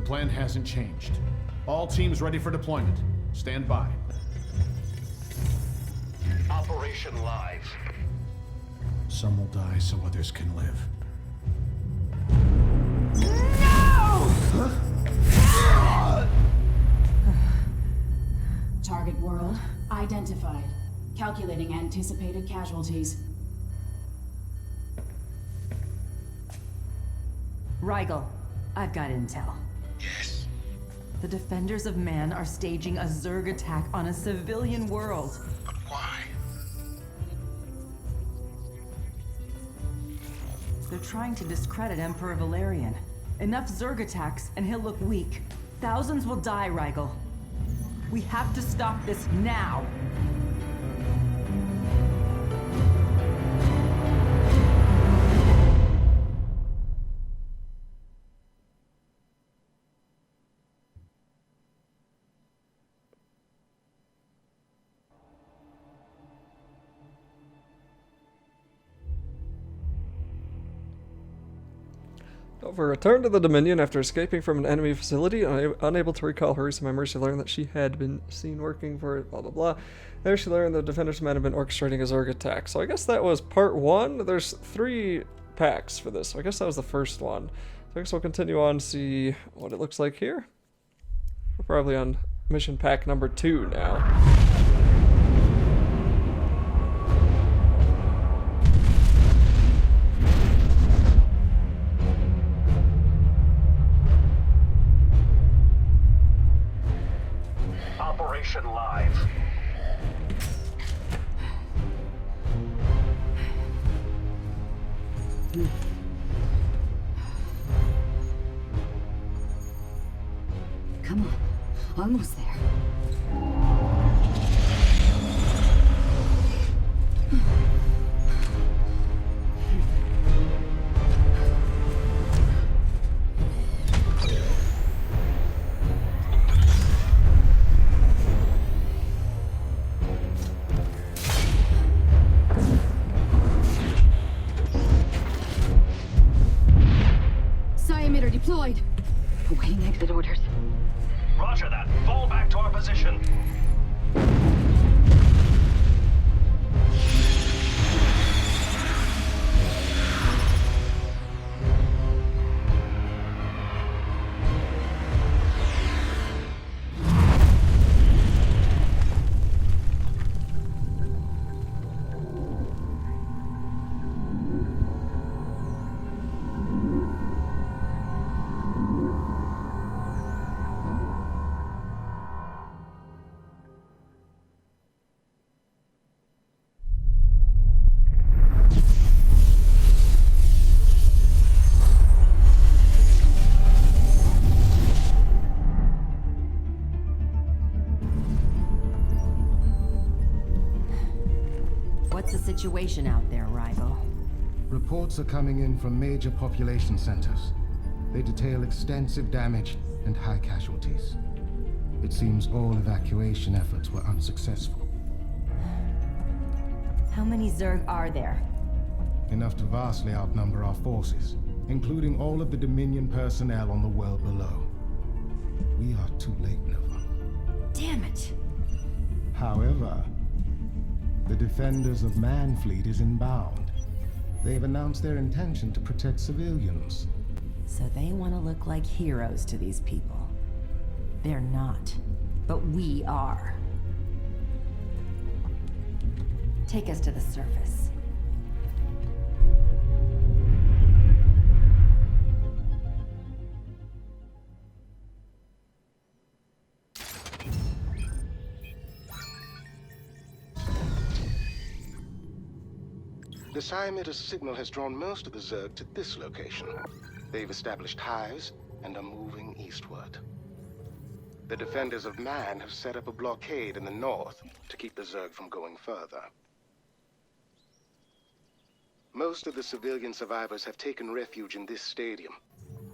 plan hasn't changed. All teams ready for deployment. Stand by. Operation Live. Some will die so others can live. Target world identified. Calculating anticipated casualties. Rigel, I've got intel. Yes. The Defenders of Man are staging a Zerg attack on a civilian world. But why? They're trying to discredit Emperor Valerian. Enough Zerg attacks and he'll look weak. Thousands will die, Rigel. We have to stop this now! Nova returned to the Dominion after escaping from an enemy facility, unable to recall her recent memories. She learned that she had been seen working for blah blah blah. There she learned the Defenders men had been orchestrating a Zerg attack. So I guess that was part 1. There's 3 packs for this, so I guess that was the first one. So I guess we'll continue on to see what it looks like here. We're probably on mission pack number 2 now. Operation Live. Come on, almost there. Emitter deployed. Awaiting exit orders. Roger that. Fall back to our position. What's the situation out there, Rigel? Reports are coming in from major population centers. They detail extensive damage and high casualties. It seems all evacuation efforts were unsuccessful. How many Zerg are there? Enough to vastly outnumber our forces, including all of the Dominion personnel on the world below. We are too late, Nova. Damn it! However, the Defenders of Man fleet is inbound. They've announced their intention to protect civilians. So they want to look like heroes to these people. They're not, but we are. Take us to the surface. The Psi-emitter's signal has drawn most of the Zerg to this location. They've established hives and are moving eastward. The Defenders of Man have set up a blockade in the north to keep the Zerg from going further. Most of the civilian survivors have taken refuge in this stadium,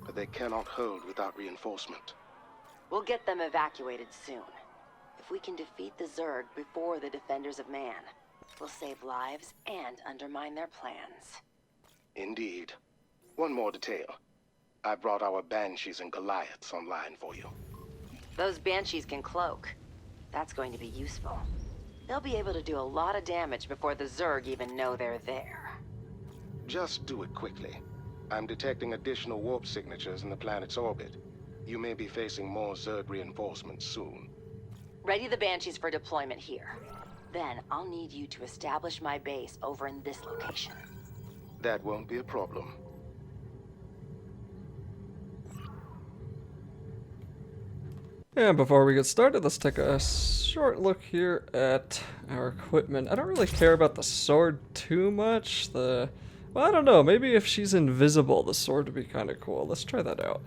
but they cannot hold without reinforcement. We'll get them evacuated soon. If we can defeat the Zerg before the Defenders of Man, we'll save lives and undermine their plans. Indeed. One more detail. I brought our Banshees and Goliaths online for you. Those Banshees can cloak. That's going to be useful. They'll be able to do a lot of damage before the Zerg even know they're there. Just do it quickly. I'm detecting additional warp signatures in the planet's orbit. You may be facing more Zerg reinforcements soon. Ready the Banshees for deployment here. Then I'll need you to establish my base over in this location. That won't be a problem. And before we get started, let's take a short look here at our equipment. I don't really care about the sword too much. Well, I don't know. Maybe if she's invisible, the sword would be kind of cool. Let's try that out.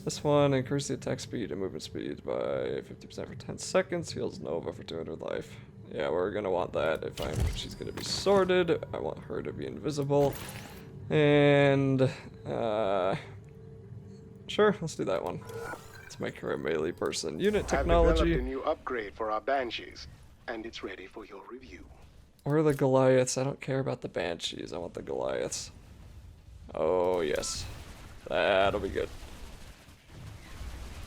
This one increases the attack speed and movement speed by 50% for 10 seconds. Heals Nova for 200 life. Yeah, we're gonna want that if she's gonna be sworded. I want her to be invisible. And sure, let's do that one. Let's make her a melee person. Unit I've developed technology. a new upgrade for our Banshees, and it's ready for your review. Or the Goliaths. I don't care about the Banshees. I want the Goliaths. Oh, yes. That'll be good.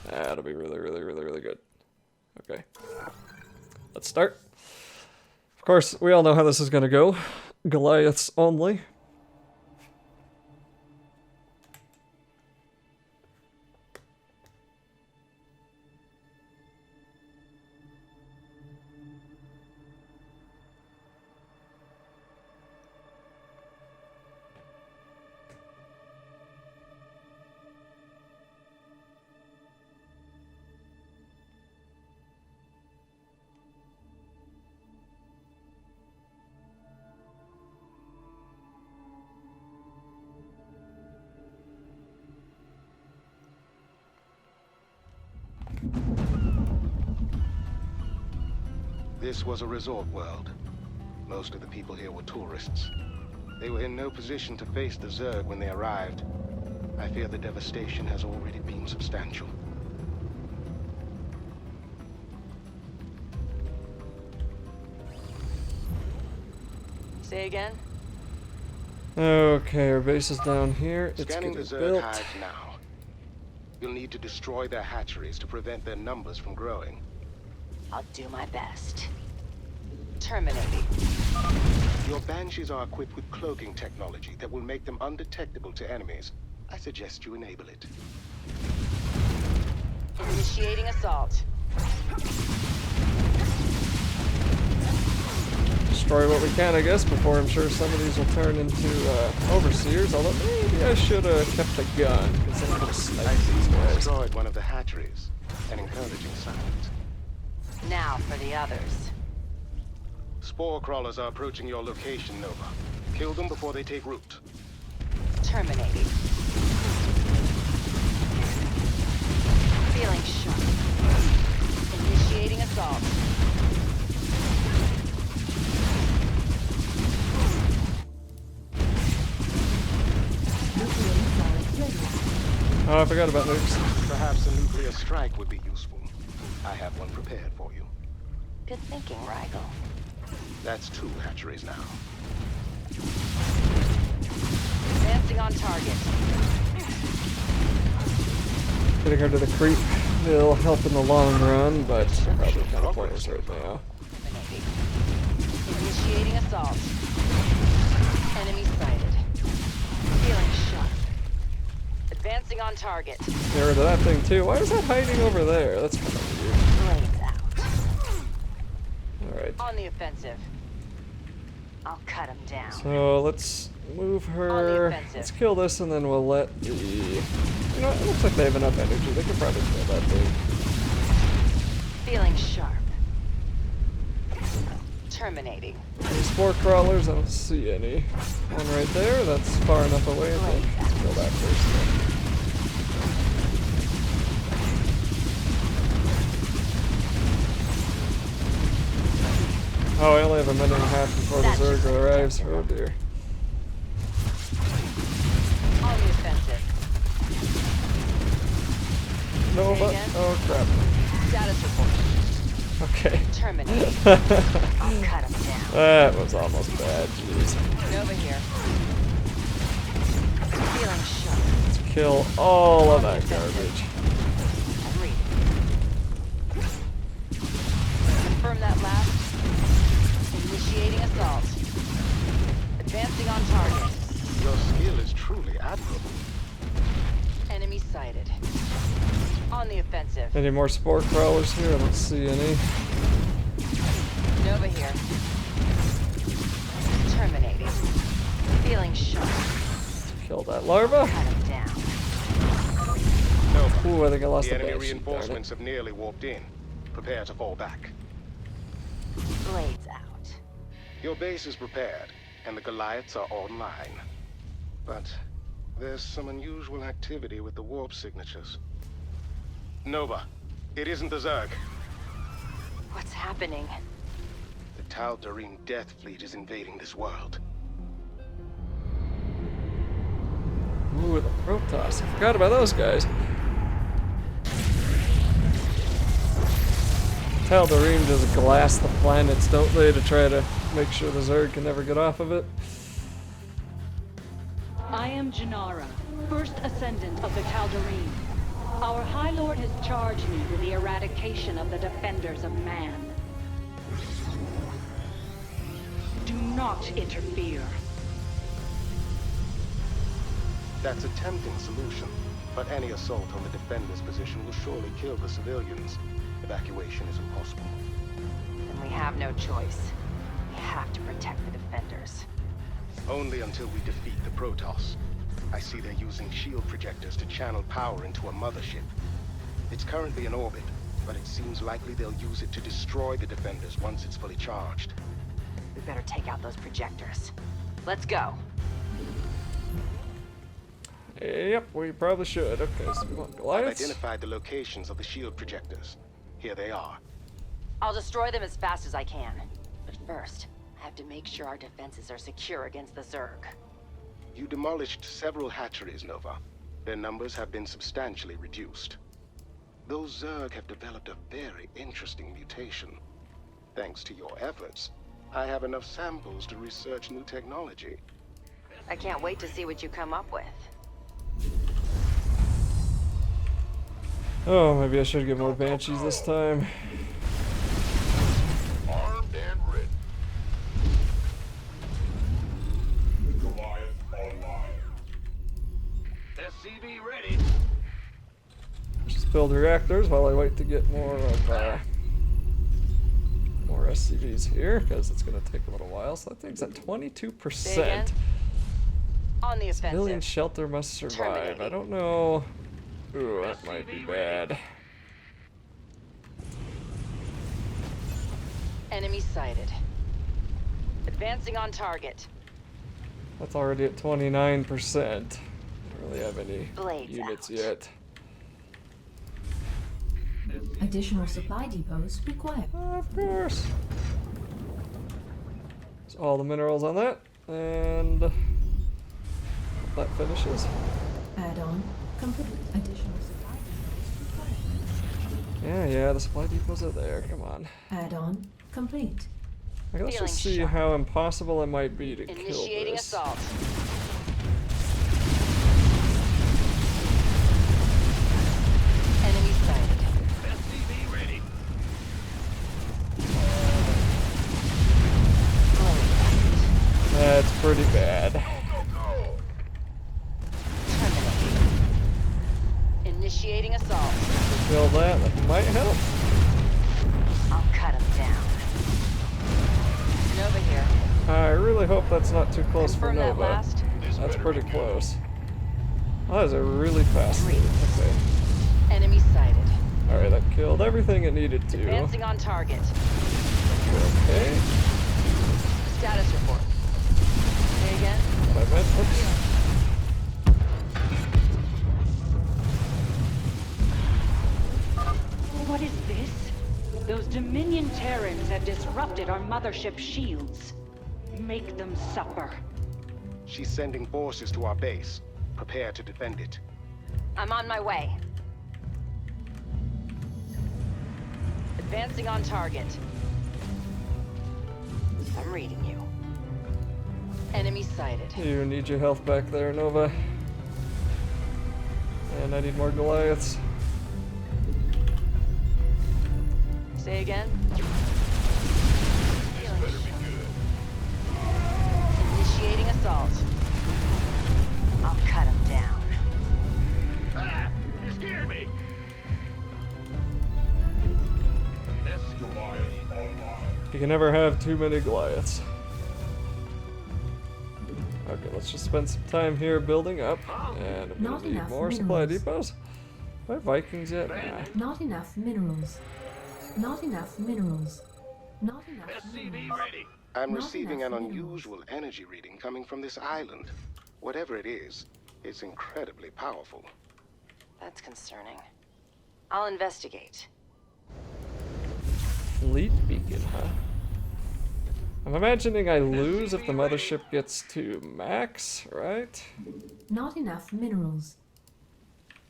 That'll be really, really, really, really good. Okay. Let's start. Of course, we all know how this is going to go. Goliaths only. This was a resort world. Most of the people here were tourists. They were in no position to face the Zerg when they arrived. I fear the devastation has already been substantial. Say again? Okay, our base is down here. It's Scanning getting the Zerg built. hives now. You'll need to destroy their hatcheries to prevent their numbers from growing. I'll do my best. Terminating. Your Banshees are equipped with cloaking technology that will make them undetectable to enemies. I suggest you enable it. Initiating assault. Destroy what we can, I guess, before I'm sure some of these will turn into overseers. Although maybe I should have kept the gun, because then I could have sniped these guys. Destroyed one of the hatcheries. An encouraging sign. Now for the others. Spore crawlers are approaching your location, Nova. Kill them before they take root. Terminating. Feeling sharp. Initiating assault. Oh, I forgot about nukes. Perhaps a nuclear strike would be useful. I have one prepared for you. Good thinking, Rigel. That's 2 hatcheries now. Advancing on target. Getting her to the creep will help in the long run, but probably kind of pointless right now. Terminating. Initiating assault. Enemy sighted. Feeling sharp. Advancing on target. Get rid of that thing too. Why is that hiding over there? That's kind of weird. Blades out. Alright. On the offensive. I'll cut him down. So let's move On her. the offensive. Let's kill this and then we'll let the... You know, it looks like they have enough energy. They can probably kill that thing. Feeling sharp. Terminating. Any spore crawlers? I don't see any. One right there. That's far enough away, I think. Let's kill that first then. Oh, I only have a minute and a half before the Zerg arrives. Oh dear. On the offensive. No, Say but... again? Oh crap. Status report. Okay. Terminating. I'll cut him down. That was almost bad, jeez. Nova here. Feeling sharp. Let's kill all of that garbage. I'm reading. Confirm that last. Initiating assault. Advancing on target. Your skill is truly admirable. Enemy sighted. On the offensive. Any more spore crawlers here? I don't see any. Nova here. Terminating. Feeling sharp. Kill that larva. Cut him down. Nova, Ooh, I think I lost the the enemy banshee. Darn it. reinforcements have nearly warped in. Prepare to fall back. Blades out. Your base is prepared, and the Goliaths are online. But there's some unusual activity with the warp signatures. Nova, it isn't the Zerg. What's happening? The Tal'Darim Death Fleet is invading this world. Ooh, the Protoss. I forgot about those guys. Tal'Darim just glass the planets, don't they, to try to make sure the Zerg can never get off of it? I am Janara, first ascendant of the Tal'Darim. Our High Lord has charged me with the eradication of the defenders of man. Do not interfere. That's a tempting solution, but any assault on the defender's position will surely kill the civilians. Evacuation is impossible. Then we have no choice. We have to protect the defenders. Only until we defeat the Protoss. I see they're using shield projectors to channel power into a mothership. It's currently in orbit, but it seems likely they'll use it to destroy the defenders once it's fully charged. We better take out those projectors. Let's go. Yep, we probably should. Okay, so we want I've Goliaths. identified the locations of the shield projectors. Here they are. I'll destroy them as fast as I can. But first, I have to make sure our defenses are secure against the Zerg. You demolished several hatcheries, Nova. Their numbers have been substantially reduced. Those Zerg have developed a very interesting mutation. Thanks to your efforts, I have enough samples to research new technology. I can't wait to see what you come up with. Oh, maybe I should get more banshees this time. Armed and ready. Goliath online. SCV ready. Just build reactors while I wait to get more of more SCVs here, because it's going to take a little while. So that thing's at 22%. On the Civilian offensive. shelter must survive. Terminating. I don't know. Ooh, that might be bad. Enemy sighted. Advancing on target. That's already at 29%. Don't really have any Blades units out. yet. Additional supply depots required. Of course. So all the minerals on that, and that finishes. Add-on complete. Additional supply depots required. Yeah, the supply depots are there. Come on. Add-on complete. Okay, let's Feeling just see sharp. how impossible it might be to Initiating kill this. assault. Enemy sighted. SCV ready. That's pretty bad. Go. Terminating. Initiating assault. Kill that. That might help. I'll cut him down. Nova here. I really hope that's not too close Confirm for that Nova. last. That's pretty close. Oh, that is a really fast Three. move. Okay. Enemy sighted. Alright, that killed everything it needed to. Advancing on target. Okay. Status report. Say again. What I meant. Oops. What is this? Those Dominion Terrans have disrupted our mothership shields. Make them suffer. She's sending forces to our base. Prepare to defend it. I'm on my way. Advancing on target. I'm reading you. Enemy sighted. You need your health back there, Nova. And I need more Goliaths. Say again? Initiating assault. I'll cut him down. Ah! You scared me! This Goliath online. You can never have too many Goliaths. Okay, let's just spend some time here building up. And I'm Not gonna need enough more supply minerals. depots. Do I have Vikings yet? Nah. Not enough minerals. Not enough minerals. Not enough SCV minerals. ready. I'm Not receiving an enough minerals. unusual energy reading coming from this island. Whatever it is, it's incredibly powerful. That's concerning. I'll investigate. Fleet beacon, huh? I'm imagining I lose if the mothership gets to max, right? Not enough minerals.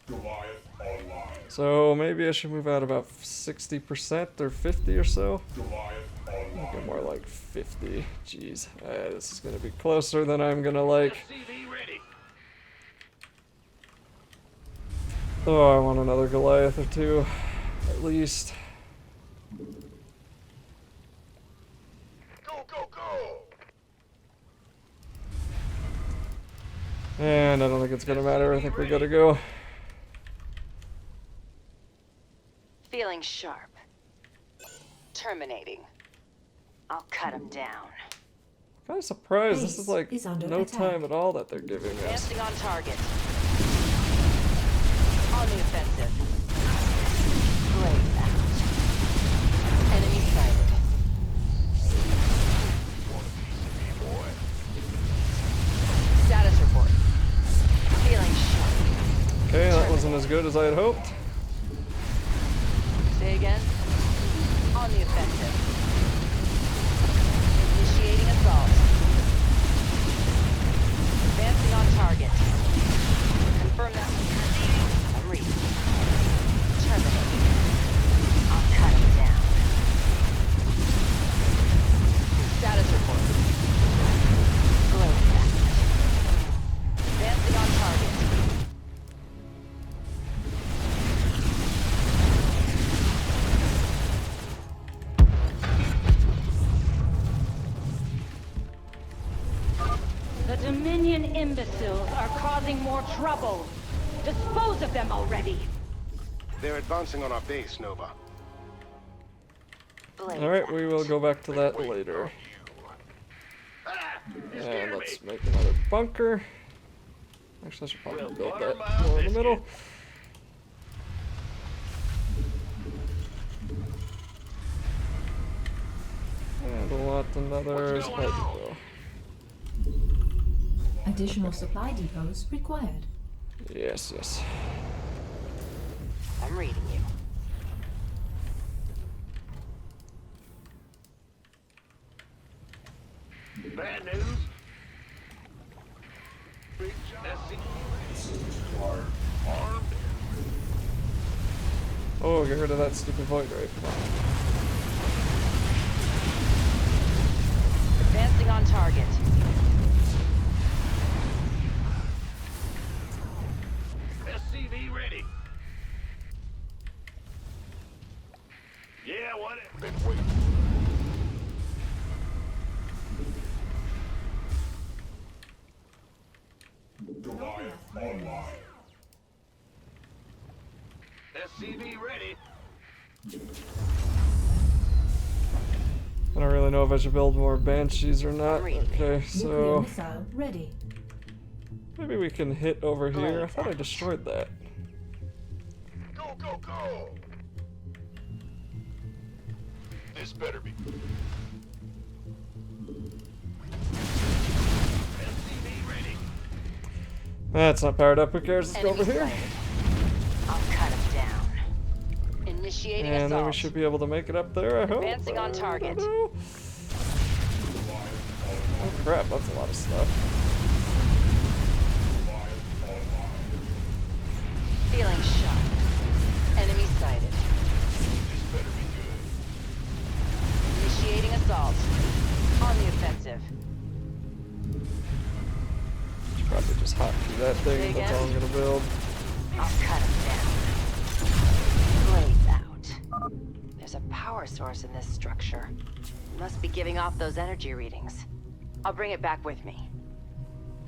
Goliath online. So maybe I should move out about 60% or 50 or so. Goliath online. Okay, more like 50. Jeez, this is gonna be closer than I'm gonna like. SCV ready. Oh, I want another Goliath or two, at least. Go, go, go! And I don't think it's gonna matter. I think we gotta go. Feeling sharp. Terminating. I'll cut him down. Kind of surprised. This Base is like is under no attack. time at all that they're giving us. Advancing on target. On the offensive. Blaze out. Enemy sighted. Status report. Feeling sharp. Okay, that wasn't as good as I had hoped. Say again. On the offensive. Initiating assault. Advancing on target. Confirm that. I'm reading. Terminating. I'll cut him down. Status report. Glow fast. Advancing on target. The Dominion imbeciles are causing more trouble. Dispose of them already. They're advancing on our base, Nova. Blaze Alright, we will out. go back to that later. Ah! You And scared me! let's make another bunker. Actually, I should probably build that more in the middle. And we'll want another supply depot. Additional supply depots required. Yes, yes. I'm reading you. Bad news? Big SCV armed. Oh, get rid of that stupid void ray. Come on. Advancing on target. SCV ready. Yeah, what? Been waiting. Goliath online. SCV ready. I don't really know if I should build more banshees or not. Okay, Nuclear so missile ready. maybe we can hit over here. I Blades thought I out. destroyed that. Go, go, go! This better be. SCV ready. That's not powered up. Who cares? Let's go Enemy over here. sighted. I'll cut him down. Initiating And then assault. we should be able to make it up there, I hope. Advancing on target. I don't know. Oh crap, that's a lot of stuff. Feeling sharp. Enemy sighted. This better be good. Initiating assault. On the offensive. Should probably just hop through that Say thing. That's all I'm again? gonna build. I'll cut him down. Blades out. There's a power source in this structure. Must be giving off those energy readings. I'll bring it back with me.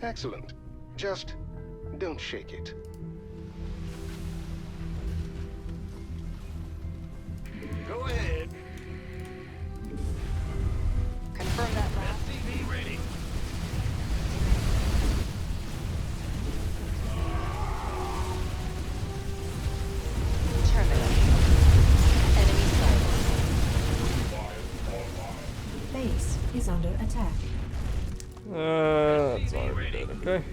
Excellent. Just don't shake it. Go ahead. Confirm that last. SCV ready. Terminate. Enemy sighted. Base is under attack. That's already did, okay.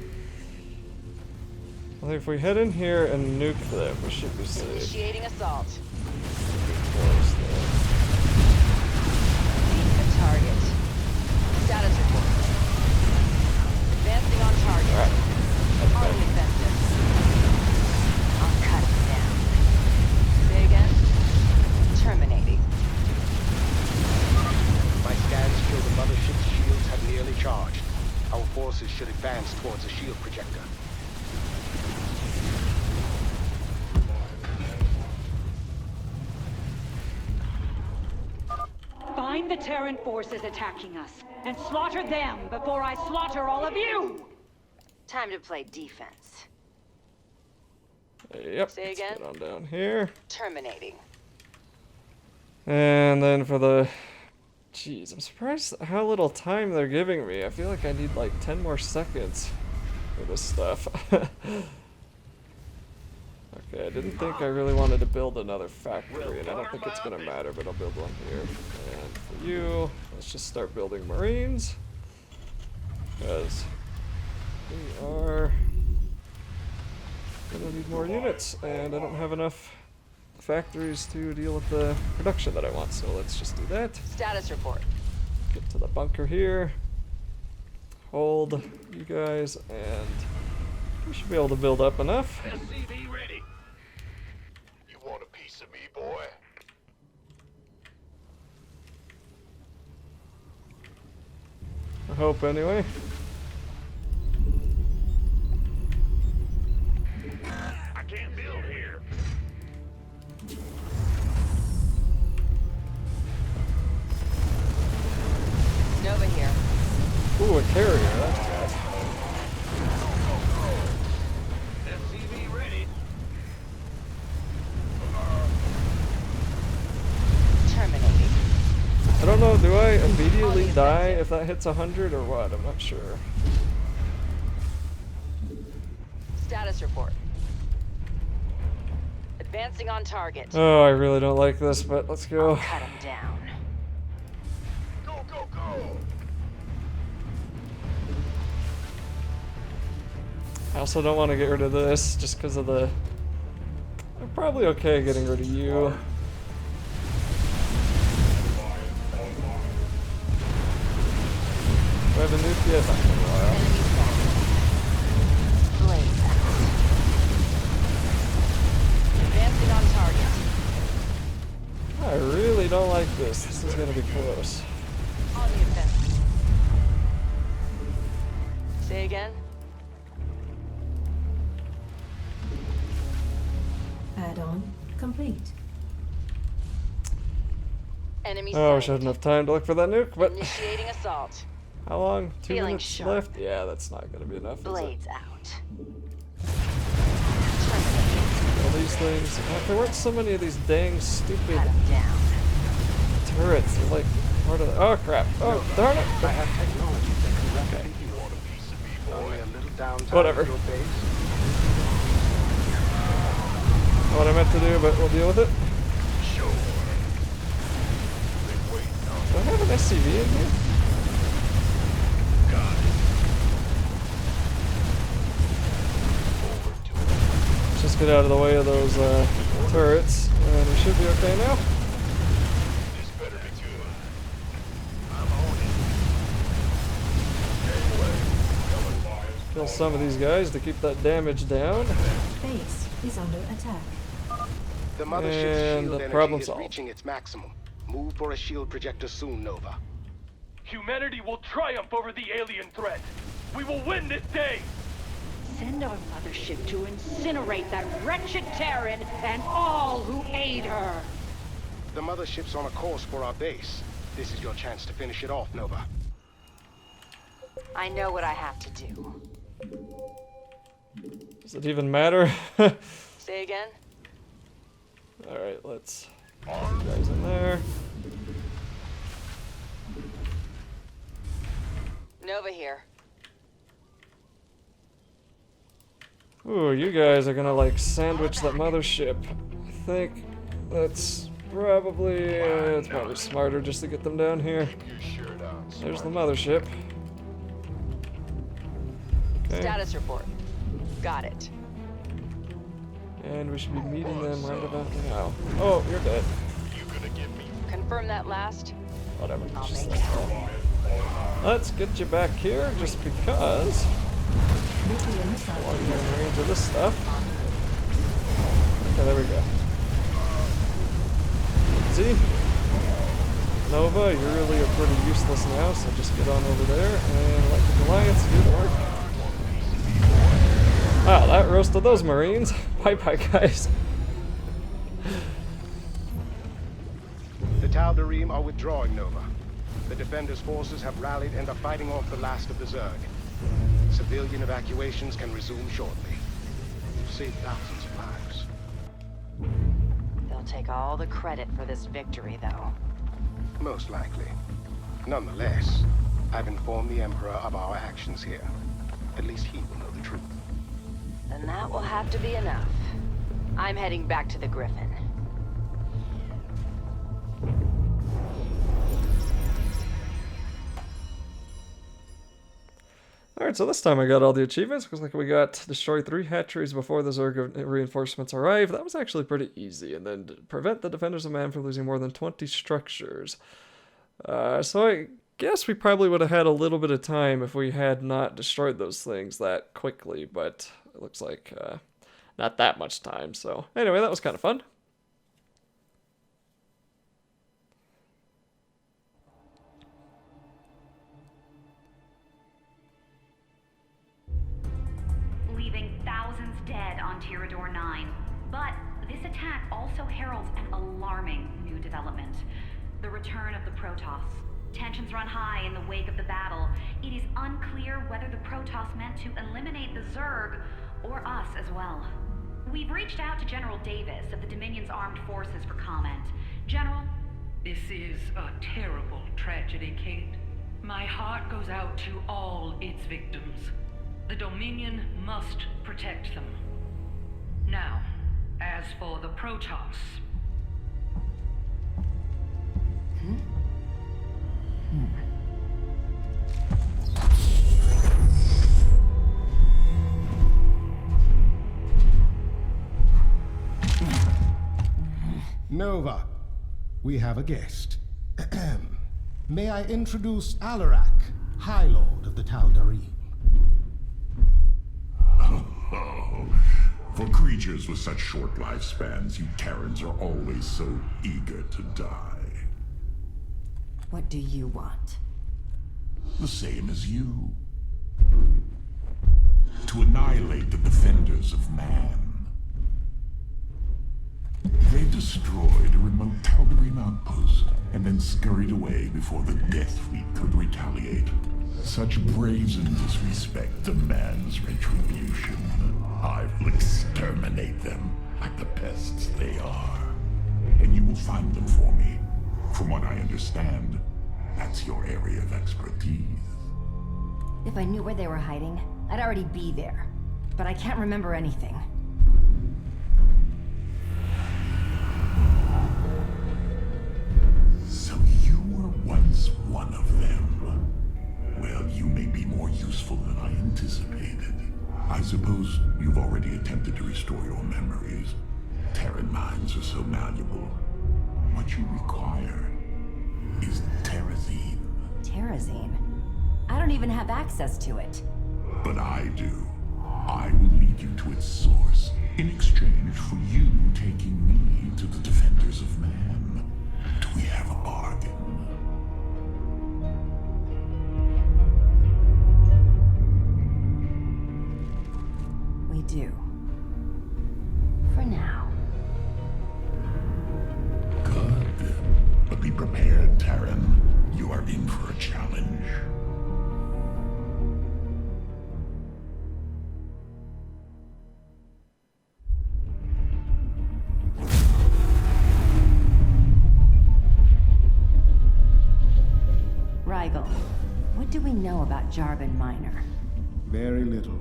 I think if we head in here and nuke them, we should be safe. Initiating assault. Close there. Beat the target. Status report. Advancing on target. Alright. On the offensive. I'll cut him down. Say again? Terminating. My scans show the mothership's shields have nearly charged. Our forces should advance towards a shield projector. Find the Terran forces attacking us, and slaughter them before I slaughter all of you! Time to play defense. Yep. Say let's again? get on down here. Terminating. And then for the... Jeez, I'm surprised how little time they're giving me. I feel like I need like 10 more seconds for this stuff. Okay, I didn't think I really wanted to build another factory, and I don't think it's gonna matter, but I'll build one here. And for you, let's just start building Marines. Because we are gonna need more units, and I don't have enough factories to deal with the production that I want, so let's just do that. Status report. Get to the bunker here. Hold you guys, and we should be able to build up enough. SCV ready. You want a piece of me, boy? I hope, anyway. I can't build here. Nova here. Ooh, a carrier, that's good. SCV ready. Terminating. I don't know, do I immediately die if that hits 100 or what? I'm not sure. Status report. Advancing on target. Oh, I really don't like this, but let's I'll go. cut him down. Go, go, go. I also don't want to get rid of this just because of the... I'm probably okay getting rid of you. Do I have a nuke yet? Not in a while. Enemy sighted. Blaze out. Advancing on target. I really don't like this. This is gonna be close. On the offensive. Say again? Add-on complete. Enemy Oh, we should have sighted. enough time to look for that nuke, but Initiating assault. how long? 2 Feeling minutes sharp. left? Yeah, that's not gonna be enough, is it? Blades out. All these things. If there weren't so many of these dang stupid Cut him down. turrets, they're like part of the... Oh crap! Oh darn it! I have technology that can replicate You want a piece of me, only boy? a little downtime Whatever. at your base. What I meant to do, but we'll deal with it. Sure. Been waiting on Do I have an SCV in here? God. Over to it. Let's just get out of the way of those turrets, and we should be okay now. This better be good. I'm on it. Gateway. Coming by us. Kill some of these guys to keep that damage down. Base is under attack. The mothership's And shield the energy problem is solved. reaching its maximum. Move for a shield projector soon, Nova. Humanity will triumph over the alien threat. We will win this day! Send our mothership to incinerate that wretched Terran and all who aid her. The mothership's on a course for our base. This is your chance to finish it off, Nova. I know what I have to do. Does it even matter? Say again? Alright, let's get you guys in there. Nova here. Ooh, you guys are gonna like sandwich that mothership. I think that's probably, it's probably smarter just to get them down here. Your shirt on. There's the mothership. Okay. Status report. Got it. And we should be meeting them right about now. Oh, you're dead. You gonna give me? Confirm that last. Whatever. I'll Just make it. let's get you back here just because. Nuclear missile. While you're in range of this stuff. Okay, there we go. See? Nova, you really are pretty useless now, so just get on over there and let the Alliance do the work. Wow, that roasted those Marines. Bye-bye, guys. The Tal'Darim are withdrawing, Nova. The Defenders' forces have rallied and are fighting off the last of the Zerg. Civilian evacuations can resume shortly. You've saved thousands of lives. They'll take all the credit for this victory, though. Most likely. Nonetheless, I've informed the Emperor of our actions here. At least he will know the truth. Then that will have to be enough. I'm heading back to the Griffin. Alright, so this time I got all the achievements. Looks like we got destroy 3 hatcheries before the Zerg reinforcements arrive. That was actually pretty easy. And then prevent the Defenders of Man from losing more than 20 structures. So I guess we probably would have had a little bit of time if we had not destroyed those things that quickly. But it looks like not that much time. So anyway, that was kind of fun. Leaving thousands dead on Tirador 9. But this attack also heralds an alarming new development. The return of the Protoss. Tensions run high in the wake of the battle. It is unclear whether the Protoss meant to eliminate the Zerg, or us as well. We've reached out to General Davis of the Dominion's Armed Forces for comment. General? This is a terrible tragedy, Kate. My heart goes out to all its victims. The Dominion must protect them. Now, as for the Protoss... Nova, we have a guest. May I introduce Alarak, High Lord of the Tal'Darim. Oh, for creatures with such short lifespans, you Terrans are always so eager to die. What do you want? The same as you. To annihilate the Defenders of Man. They destroyed a remote Tal'Darim outpost, and then scurried away before the Death Fleet could retaliate. Such brazen disrespect demands retribution. I will exterminate them like the pests they are. And you will find them for me. From what I understand, that's your area of expertise. If I knew where they were hiding, I'd already be there. But I can't remember anything. So you were once one of them. Well, you may be more useful than I anticipated. I suppose you've already attempted to restore your memories. Terran minds are so malleable. What you require is Terrazine. Terrazine? I don't even have access to it. But I do. I will lead you to its source in exchange for you taking me to the Defenders of Man. Do we have a bargain? we do. For now. Good. But be prepared, Terran. You are in for a challenge. Rigel, what do we know about Jarbin Minor? Very little.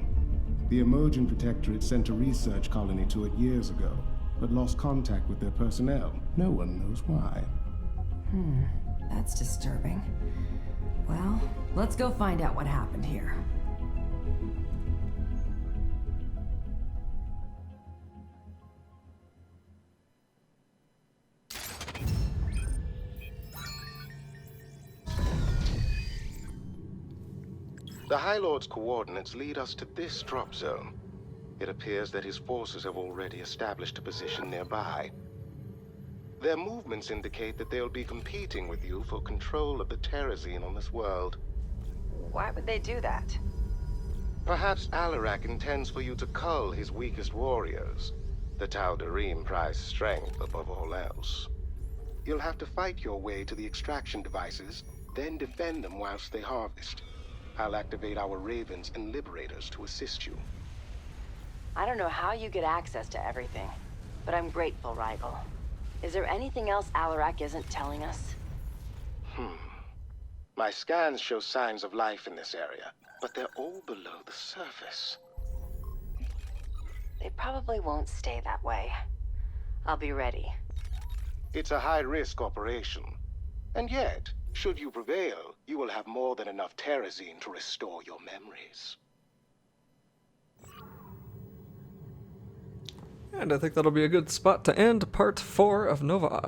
The Emergent Protectorate sent a research colony to it years ago, but lost contact with their personnel. No one knows why. That's disturbing. Well, let's go find out what happened here. The High Lord's coordinates lead us to this drop zone. It appears that his forces have already established a position nearby. Their movements indicate that they'll be competing with you for control of the Terrazine on this world. Why would they do that? Perhaps Alarak intends for you to cull his weakest warriors. The Tal'Darim prize strength above all else. You'll have to fight your way to the extraction devices, then defend them whilst they harvest. I'll activate our Ravens and Liberators to assist you. I don't know how you get access to everything, but I'm grateful, Rigel. Is there anything else Alarak isn't telling us? My scans show signs of life in this area, but they're all below the surface. They probably won't stay that way. I'll be ready. It's a high-risk operation. And yet, should you prevail, you will have more than enough Terrazine to restore your memories. And I think that'll be a good spot to end part 4 of Nova Ops.